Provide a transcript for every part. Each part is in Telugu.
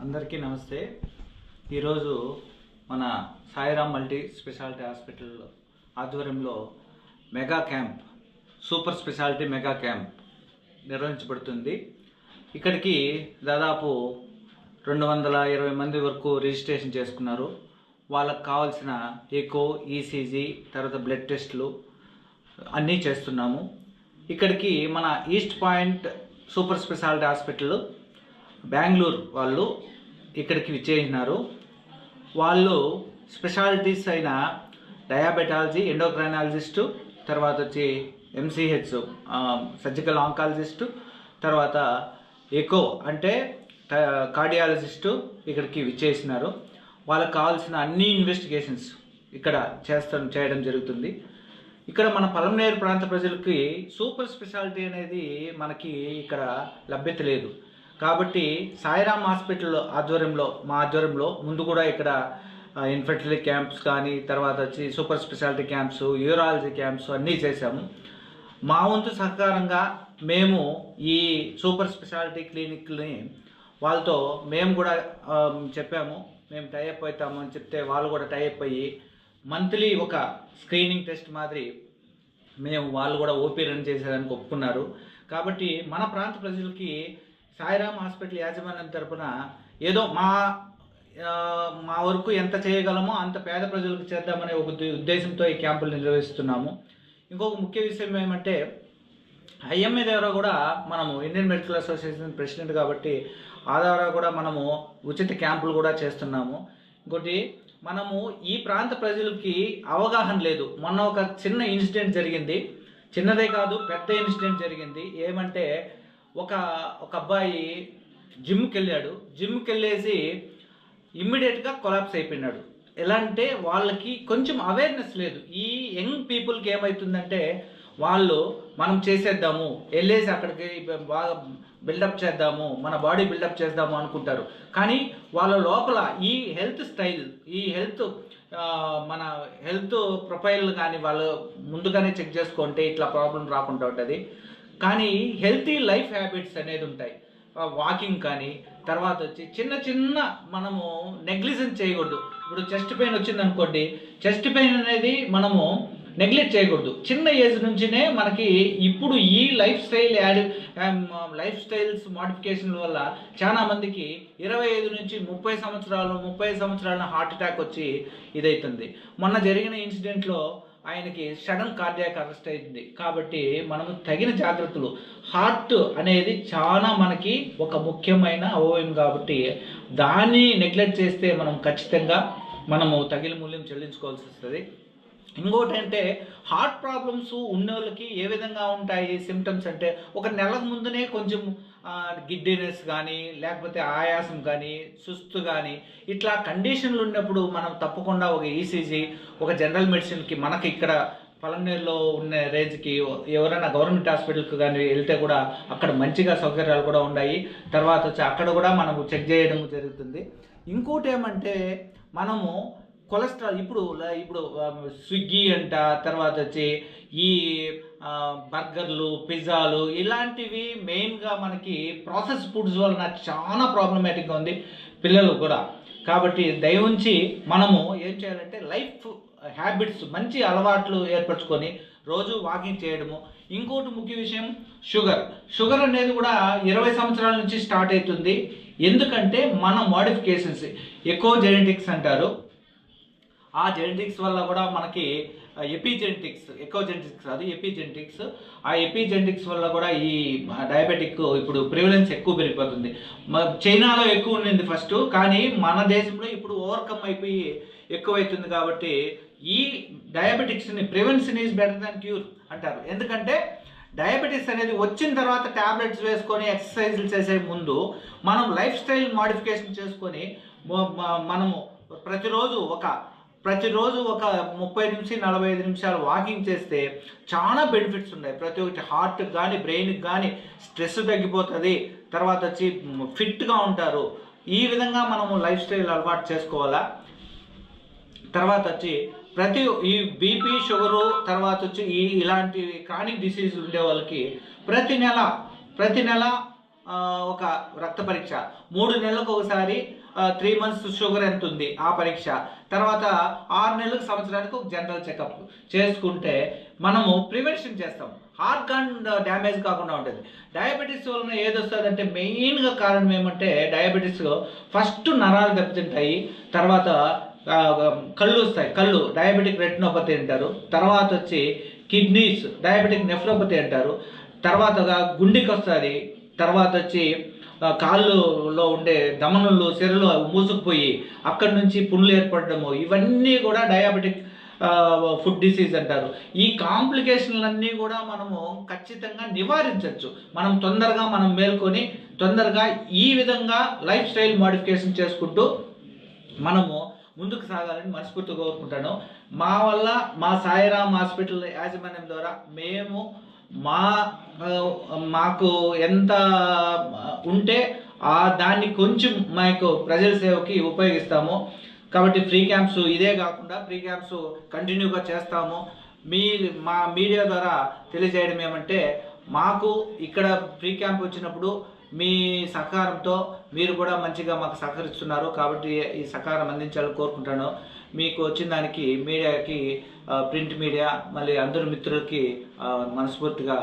అందరికీ నమస్తే. ఈరోజు మన సాయిరామ్ మల్టీ స్పెషాలిటీ హాస్పిటల్ ఆధ్వర్యంలో mega camp, super speciality mega camp నిర్వహించబడుతుంది. ఇక్కడికి దాదాపు 220 మంది వరకు రిజిస్ట్రేషన్ చేసుకున్నారు. వాళ్ళకు కావాల్సిన ఎకో, ఈసీజీ, తర్వాత బ్లడ్ టెస్టులు అన్నీ చేస్తున్నాము. ఇక్కడికి మన east point super speciality hospital Bengaluru వాళ్ళు ఇక్కడికి విచ్చేసినారు. వాళ్ళు స్పెషాలిటీస్ అయిన డయాబెటాలజీ, ఎండోక్రైనాలజిస్టు, తర్వాత వచ్చి ఎంసీహెచ్ సర్జికల్ ఆంకాలజిస్టు, తర్వాత ఎకో అంటే కార్డియాలజిస్టు ఇక్కడికి విచ్చేసినారు. వాళ్ళకి కావాల్సిన అన్ని ఇన్వెస్టిగేషన్స్ ఇక్కడ చేయడం జరుగుతుంది. ఇక్కడ మన పలమనేరు ప్రాంత ప్రజలకి సూపర్ స్పెషాలిటీ అనేది మనకి ఇక్కడ లభ్యత లేదు. కాబట్టి సాయిరామ్ హాస్పిటల్ మా ఆధ్వర్యంలో ముందు కూడా ఇక్కడ ఇన్ఫర్టిలిటీ క్యాంప్స్ కానీ, తర్వాత వచ్చి super speciality camps, urology camps అన్నీ చేశాము. మా వంతు సహకారంగా మేము ఈ సూపర్ స్పెషాలిటీ క్లినిక్ని వాళ్ళతో మేము కూడా చెప్పాము, మేము టైఅప్ అవుతాము అని చెప్తే వాళ్ళు కూడా టైఅప్ అయ్యి మంత్లీ ఒక స్క్రీనింగ్ టెస్ట్ మాదిరి వాళ్ళు కూడా ఓపీ రన్ చేసేదానికి ఒప్పుకున్నారు. కాబట్టి మన ప్రాంత ప్రజలకి సాయిరామ్ హాస్పిటల్ యాజమాన్యం తరపున ఏదో మా వరకు ఎంత చేయగలమో అంత పేద ప్రజలకు చేద్దామనే ఒక ఉద్దేశంతో ఈ క్యాంపులు నిర్వహిస్తున్నాము. ఇంకొక ముఖ్య విషయం ఏమంటే, ఐఎంఏ ద్వారా కూడా మనము ఇండియన్ మెడికల్ అసోసియేషన్ ప్రెసిడెంట్ కాబట్టి ఆ ద్వారా కూడా మనము ఉచిత క్యాంపులు కూడా చేస్తున్నాము. ఇంకోటి, మనము ఈ ప్రాంత ప్రజలకి అవగాహన లేదు. మొన్న ఒక చిన్న ఇన్సిడెంట్ జరిగింది, చిన్నదే కాదు పెద్ద ఇన్సిడెంట్ జరిగింది. ఏమంటే ఒక అబ్బాయి జిమ్కి వెళ్ళేసి ఇమ్మీడియట్గా కొలాప్స్ అయిపోయినాడు. ఎలా అంటే వాళ్ళకి కొంచెం అవేర్నెస్ లేదు. ఈ యంగ్ పీపుల్కి ఏమవుతుందంటే వాళ్ళు మనం చేసేద్దాము, వెళ్ళేసి అక్కడికి బాగా బిల్డప్ చేద్దాము, మన బాడీ బిల్డప్ చేద్దాము అనుకుంటారు. కానీ వాళ్ళ లోపల ఈ మన హెల్త్ ప్రొఫైల్ కానీ వాళ్ళు ముందుగానే చెక్ చేసుకుంటే ఇట్లా ప్రాబ్లం రాకుండా ఉంటుంది. కానీ హెల్తీ లైఫ్ హ్యాబిట్స్ అనేది ఉంటాయి. వాకింగ్ కానీ, తర్వాత వచ్చి చిన్న మనము నెగ్లిజెన్స్ చేయకూడదు. ఇప్పుడు చెస్ట్ పెయిన్ వచ్చింది అనుకోండి, చెస్ట్ పెయిన్ అనేది మనము నెగ్లెక్ట్ చేయకూడదు. చిన్న ఏజ్ నుంచినే మనకి ఇప్పుడు ఈ లైఫ్ స్టైల్స్ మోడిఫికేషన్ వల్ల చాలా మందికి 25 నుంచి 30 సంవత్సరాల హార్ట్ అటాక్ వచ్చి ఇదవుతుంది. మొన్న జరిగిన ఇన్సిడెంట్లో ఆయనకి సడన్ కార్డియాక్ అరెస్ట్ అయింది. కాబట్టి మనము తగిన జాగ్రత్తలు, హార్ట్ అనేది చాలా మనకి ఒక ముఖ్యమైన అవయవం కాబట్టి దాన్ని నెగ్లెక్ట్ చేస్తే మనం ఖచ్చితంగా తగిన మూల్యం చెల్లించుకోవాల్సి వస్తుంది. ఇంకోటి అంటే, హార్ట్ ప్రాబ్లమ్స్ ఉన్న వాళ్ళకి ఏ విధంగా ఉంటాయి సిమ్టమ్స్ అంటే, ఒక నెలకు ముందునే కొంచెం గిడ్డినెస్ కానీ, లేకపోతే ఆయాసం కానీ, సుస్తు కానీ, ఇట్లా కండిషన్లు ఉన్నప్పుడు మనం తప్పకుండా ఒక ఈసీజీ, ఒక జనరల్ మెడిసిన్కి మనకి ఇక్కడ పలమనేరులో ఉన్న రేంజ్కి ఎవరైనా గవర్నమెంట్ హాస్పిటల్కి కానీ వెళ్తే కూడా అక్కడ మంచిగా సౌకర్యాలు కూడా ఉన్నాయి. తర్వాత వచ్చి అక్కడ కూడా మనము చెక్ చేయడం జరుగుతుంది. ఇంకోటి ఏమంటే, మనము కొలెస్ట్రాల్ ఇప్పుడు స్విగ్గీ అంట, తర్వాత వచ్చి ఈ బర్గర్లు, పిజ్జాలు ఇలాంటివి మెయిన్గా మనకి ప్రాసెస్ ఫుడ్స్ వలన చాలా ప్రాబ్లమేటిక్గా ఉంది పిల్లలు కూడా. కాబట్టి దయవుంచి మనము ఏం చేయాలంటే లైఫ్ హ్యాబిట్స్, మంచి అలవాట్లు ఏర్పరచుకొని రోజు వాకింగ్ చేయడము. ఇంకోటి ముఖ్య విషయం, షుగర్ అనేది కూడా 20 సంవత్సరాల నుంచి స్టార్ట్ అవుతుంది. ఎందుకంటే మన మోడిఫికేషన్స్, ఎకో జెనెటిక్స్ ఆ జెనెటిక్స్ వల్ల కూడా మనకి ఎపిజెనెటిక్స్ ఆ ఎపిజెనెటిక్స్ వల్ల కూడా ఈ డయాబెటిక్ ఇప్పుడు ప్రివలెన్స్ ఎక్కువ పెరిగిపోతుంది. చైనాలో ఎక్కువ ఉండింది ఫస్ట్, కానీ మన దేశంలో ఇప్పుడు ఓవర్కమ్ అయిపోయి ఎక్కువైతుంది. కాబట్టి ఈ డయాబెటిక్స్ని prevention is better than cure అంటారు. ఎందుకంటే డయాబెటీస్ అనేది వచ్చిన తర్వాత ట్యాబ్లెట్స్ వేసుకొని ఎక్సర్సైజులు చేసే ముందు మనం లైఫ్ స్టైల్ మోడిఫికేషన్ చేసుకొని మనము ప్రతిరోజు ఒక 30 నుంచి 45 నిమిషాలు వాకింగ్ చేస్తే చాలా బెనిఫిట్స్ ఉన్నాయి. ప్రతి ఒక్కటి హార్ట్కి కానీ, బ్రెయిన్కి కానీ స్ట్రెస్ తగ్గిపోతుంది. తర్వాత వచ్చి ఫిట్గా ఉంటారు. ఈ విధంగా మనము లైఫ్ స్టైల్ అలవాటు చేసుకోవాలా. తర్వాత వచ్చి ఈ బీపీ, షుగరు, తర్వాత వచ్చి ఇలాంటి క్రానిక్ డిసీజ్ ఉండే వాళ్ళకి ప్రతి నెల ఒక రక్త పరీక్ష, 3 నెలలకు ఒకసారి 3 months షుగర్ ఎంత ఉంది ఆ పరీక్ష, తర్వాత 6 నెలలకు సంవత్సరానికి ఒక జనరల్ చెకప్ చేసుకుంటే మనము ప్రివెన్షన్ చేస్తాం, ఆర్గాన్ డ్యామేజ్ కాకుండా ఉంటుంది. డయాబెటీస్ వలన ఏది వస్తుందంటే మెయిన్గా కారణం ఏమంటే డయాబెటీస్ ఫస్ట్ నరాలు దెబ్బతింటాయి, తర్వాత కళ్ళు వస్తాయి, కళ్ళు డయాబెటిక్ రెటినోపతి అంటారు, తర్వాత వచ్చి కిడ్నీస్ డయాబెటిక్ నెఫ్రోపతి అంటారు, తర్వాత గుండెకి వస్తుంది, తర్వాత వచ్చి కాళ్ళులో ఉండే దమనులు సిరలు మూసుకుపోయి అక్కడి నుంచి పుండ్లు ఏర్పడము, ఇవన్నీ కూడా డయాబెటిక్ ఫుడ్ డిసీజ్ అంటారు. ఈ కాంప్లికేషన్లన్నీ కూడా మనము ఖచ్చితంగా నివారించవచ్చు. మనం తొందరగా మేల్కొని తొందరగా ఈ విధంగా లైఫ్ స్టైల్ మోడిఫికేషన్ చేసుకుంటూ మనము ముందుకు సాగాలని మనస్ఫూర్తిగా కోరుకుంటాను. మా వల్ల మా సాయిరామ్ హాస్పిటల్ యాజమాన్యం ద్వారా మేము మాకు ఎంత ఉంటే దాన్ని కొంచెం మాకు ప్రజల సేవకి ఉపయోగిస్తాము. కాబట్టి ఫ్రీ క్యాంప్స్ ఇదే కాకుండా ఫ్రీ క్యాంప్స్ కంటిన్యూగా చేస్తాము. మా మీడియా ద్వారా తెలియజేయడం ఏమంటే, మాకు ఇక్కడ ఫ్రీ క్యాంప్ వచ్చినప్పుడు మీ సహకారంతో మీరు కూడా మంచిగా మాకు సహకరిస్తున్నారు, కాబట్టి ఈ సహకారం అందించాలని కోరుకుంటాను. మీకు వచ్చిన దానికి మీడియాకి, ప్రింట్ మీడియా, మళ్ళీ అందరు మిత్రులకి మనస్ఫూర్తిగా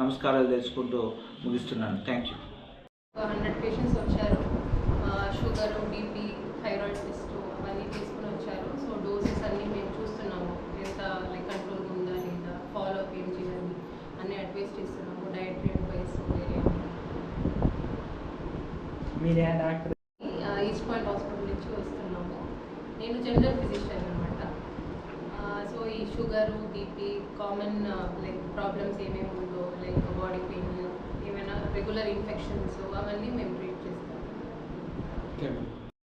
నమస్కారాలు తెలుసుకుంటూ ముగిస్తున్నాను. Thank you. 100 పేషెంట్స్ వచ్చారు. షుగర్, బీపీ, థైరాయిడ్ టెస్ట్ అవన్నీ తీసుకుని వచ్చారు. సో డోసెస్ అన్నీ మేము చూస్తున్నాము, ఎంత కంట్రోల్ ఉందా లేదా, ఫాలో అప్ ఏం చేయాలి అన్నీ అడ్వైస్ చేస్తున్నాము. Dietary advice doctor East Point Hospital నుంచి వస్తున్నాము. నేను జనరల్ ఫిజిషియన్ అనమాట. సో ఈ షుగర్, బీపీ, కామన్ ప్రాబ్లమ్స్ ఏమేమి ఉందో, బాడీ పెయిన్, ఏమైనా రెగ్యులర్ ఇన్ఫెక్షన్స్ అవన్నీ మేము ట్రీట్ చేస్తాం.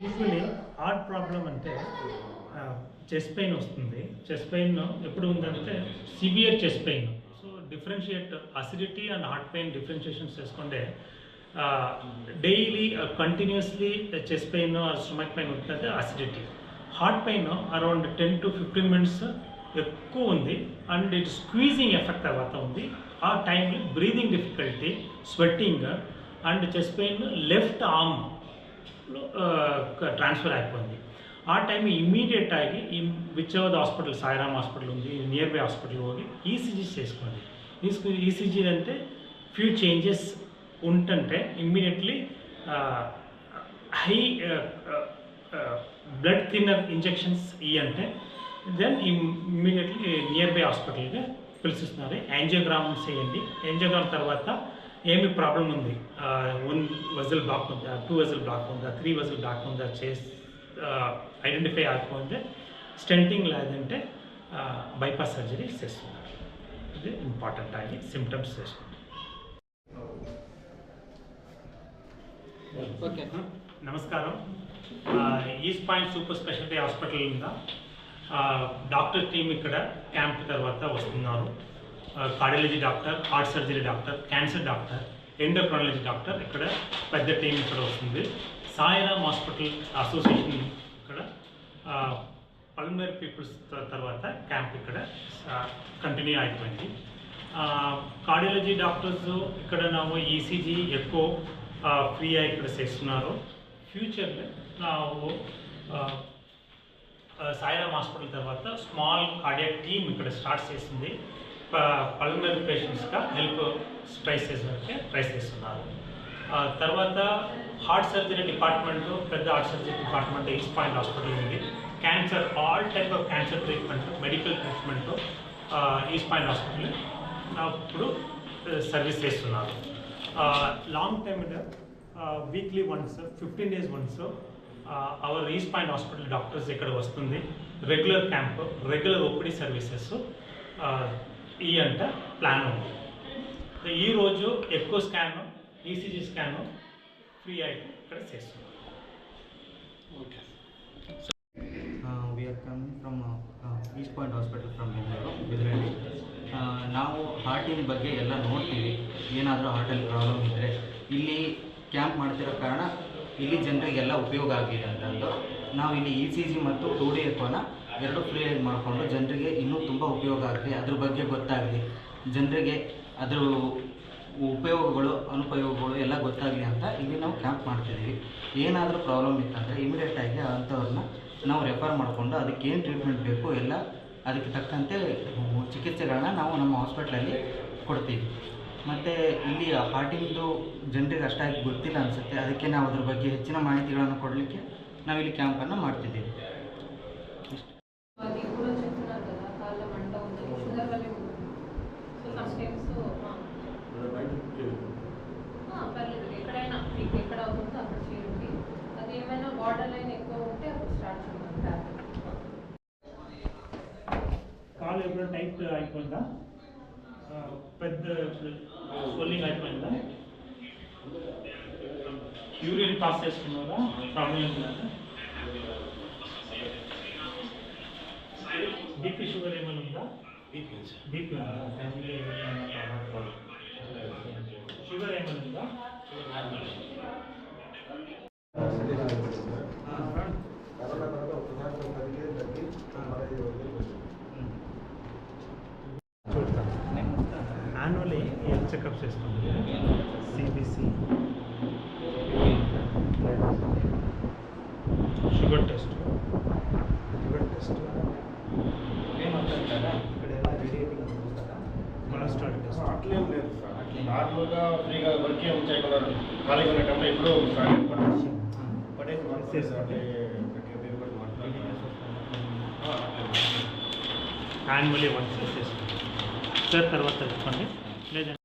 యూజువల్లీ హార్ట్ ప్రాబ్లం అంటే చెస్ట్ పెయిన్ వస్తుంది. చెస్ట్ పెయిన్ ఎప్పుడు ఉందంటే severe chest pain. So differentiate acidity and heart pain differentiations చేసుకుంటే daily continuously chest pain stomach pain ఉంటుందంటే acidity. Heart pain around 10 to 15 minutes ఎక్కువ ఉంది అండ్ ఇట్ స్క్వీజింగ్ ఎఫెక్ట్ అవుతూ ఉంది. ఆ టైంలో breathing difficulty, sweating and chest pain left ఆర్మ్లో ట్రాన్స్ఫర్ అయిపోయింది. ఆ టైం ఇమ్మీడియట్ ఆగి whichever hospital, Sairam Hospital ఉంది, నియర్ బై హాస్పిటల్ పోయి ఈసీజీ చేసుకోండి. ఈసీజీ అంటే ఫ్యూ చేంజెస్ ఉంటుంటే immediately high blood thinner injections అంటే దెన్ ఇమ్మీడియట్లీ నియర్ బై హాస్పిటల్గా పిలిచిస్తున్నారు. యాంజియోగ్రామ్ చేయండి. యాంజియోగ్రామ్ తర్వాత ఏమి ప్రాబ్లం ఉంది, 1 vessel బ్లాక్ ఉందా, 2 vessel బ్లాక్ ఉందా, 3 vessel బ్లాక్ ఉందా ఐడెంటిఫై అయిపోతే స్టెంటింగ్ లేదంటే బైపాస్ సర్జరీ చేస్తున్నారు. ఇది ఇంపార్టెంట్ ఆగి సిమ్టమ్స్ చేస్తున్నారు. ఓకే, నమస్కారం. East point super speciality hospital ఉందా డాక్టర్ టీమ్ ఇక్కడ క్యాంప్ తర్వాత వస్తున్నారు. Cardiology doctor, heart surgery doctor, cancer doctor, endocrinology doctor, ఇక్కడ పెద్ద టీం ఇక్కడ వస్తుంది. సాయిరామ్ హాస్పిటల్ అసోసియేషన్ ఇక్కడ పల్మనరీ పీపుల్స్ తర్వాత క్యాంప్ ఇక్కడ కంటిన్యూ అయిపోయింది. కార్డియాలజీ డాక్టర్స్ ఇక్కడ ನಾವು ఈసీజీ ఎక్కువ ఫ్రీ ఇక్కడ చేస్తున్నారు. ఫ్యూచర్లో ನಾವು సాయిరామ్ హాస్పిటల్ తర్వాత స్మాల్ కార్డియాక్ టీమ్ ఇక్కడ స్టార్ట్ చేసింది. పల్మనరీ పేషెంట్స్గా హెల్ప్ ట్రై చేస్తున్నారు. తర్వాత హార్ట్ సర్జరీ డిపార్ట్మెంట్, పెద్ద heart surgery department East Point Hospital ఉంది. Cancer, all type of cancer treatment, medical treatment East Point Hospital ఇప్పుడు సర్వీస్ చేస్తున్నారు. Long time weekly once, 15 days once our East Point Hospital doctors ఇక్కడ వస్తుంది. Regular camp, regular OPD services ఈ అంట ప్లాన్ ఉంది. ఈరోజు ఎక్కువ స్కాన్, ఈసీజీ స్కాన్ ఫ్రీ అయితే ఇక్కడ చేస్తున్నారు. We are coming from East Point Hospital from Bidrali. ನಾವು ಹಾರ್ಟಿನ ಬಗ್ಗೆ ಎಲ್ಲ ನೋಡ್ತೀವಿ. ಏನಾದರೂ ಹಾರ್ಟಲ್ಲಿ ಪ್ರಾಬ್ಲಮ್ ಇದ್ದರೆ ಇಲ್ಲಿ ಕ್ಯಾಂಪ್ ಮಾಡ್ತಿರೋ ಕಾರಣ ಇಲ್ಲಿ ಜನರಿಗೆಲ್ಲ ಉಪಯೋಗ ಆಗಿದೆ ಅಂತಂದು ನಾವು ಇಲ್ಲಿ ECG ಮತ್ತು 2D ಎಕೋನ ಎರಡು ಫ್ರೀ ಮಾಡಿಕೊಂಡು ಜನರಿಗೆ ಇನ್ನೂ ತುಂಬ ಉಪಯೋಗ ಆಗಲಿ, ಅದ್ರ ಬಗ್ಗೆ ಗೊತ್ತಾಗಲಿ, ಜನರಿಗೆ ಅದ್ರ ಉಪಯೋಗಗಳು ಅನುಪಯೋಗಗಳು ಎಲ್ಲ ಗೊತ್ತಾಗಲಿ ಅಂತ ಇಲ್ಲಿ ನಾವು ಕ್ಯಾಂಪ್ ಮಾಡ್ತಿದ್ದೀವಿ. ಏನಾದರೂ ಪ್ರಾಬ್ಲಮ್ ಇತ್ತಂದರೆ ಇಮಿಡಿಯೇಟಾಗಿ ಅಂಥವ್ರನ್ನ ನಾವು ರೆಫರ್ ಮಾಡಿಕೊಂಡು ಅದಕ್ಕೆ ಏನು ಟ್ರೀಟ್ಮೆಂಟ್ ಬೇಕು ಎಲ್ಲ ಅದಕ್ಕೆ ತಕ್ಕಂತೆ ಚಿಕಿತ್ಸೆಗಳನ್ನ ನಾವು ನಮ್ಮ ಹಾಸ್ಪಿಟ್ಲಲ್ಲಿ ಕೊಡ್ತೀವಿ. ಮತ್ತು ಇಲ್ಲಿ ಹಾರ್ಟಿಂದು ಜನರಿಗೆ ಅಷ್ಟಾಗಿ ಗೊತ್ತಿಲ್ಲ ಅನಿಸುತ್ತೆ, ಅದಕ್ಕೆ ನಾವು ಅದ್ರ ಬಗ್ಗೆ ಹೆಚ್ಚಿನ ಮಾಹಿತಿಗಳನ್ನು ಕೊಡಲಿಕ್ಕೆ ನಾವಿಲ್ಲಿ ಕ್ಯಾಂಪನ್ನು ಮಾಡ್ತಿದ್ದೀವಿ. అది కూడా చెప్తున్నారు కదా కాళ్ళ మంట ఉంది షుగర్ వల్లే ఉంటుంది. సో సమ్ టైమ్స్ పర్లేదు ఎక్కడైనా మీకు ఎక్కడ అవుతుందో అక్కడ చేయండి. అది ఏమైనా బార్డర్ లైన్ ఎక్కువ ఉంటే అప్పుడు స్టార్ట్ చేద్దాం ట్యాబ్లెట్. కాలు ఎప్పుడు టైట్ అయిపోయిందా, పెద్ద స్వెల్లింగ్ అయిపోయిందా, యూరిన్ పాస్ చేసుకున్నారా, ప్రాబ్లం ఉందా, బీపీ షుగర్ ఏమైనా ఉందా, బీపీ ఫ్యామిలీ షుగర్ ఏమైనా ఉందా, యాన్యువల్లీ హెల్త్ చెకప్ చేసుకోండి. CBC, sugar test cholesterol test. అట్లేం లేదు సార్, నార్మల్గా ఫ్రీగా వర్క్ ఉంటాయి కదా, ఖాళీగా ఉన్న టైంలో ఎప్పుడో యాన్యువల్లీ వన్స్ చేసుకోండి సార్. తర్వాత చెప్పండి. లేదండి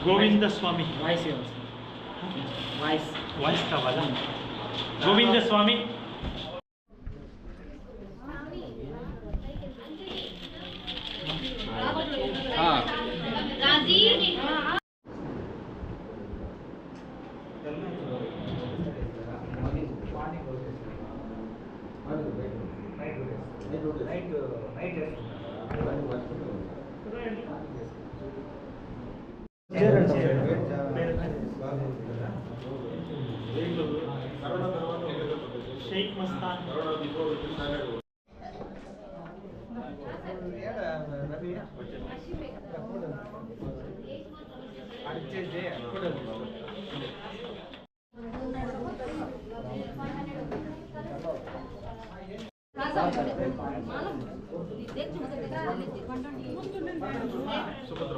గోవింద స్వామి వాయిస్ కావాలా? గోవింద స్వామి షేక్ మస్తాన్ సుభద్ర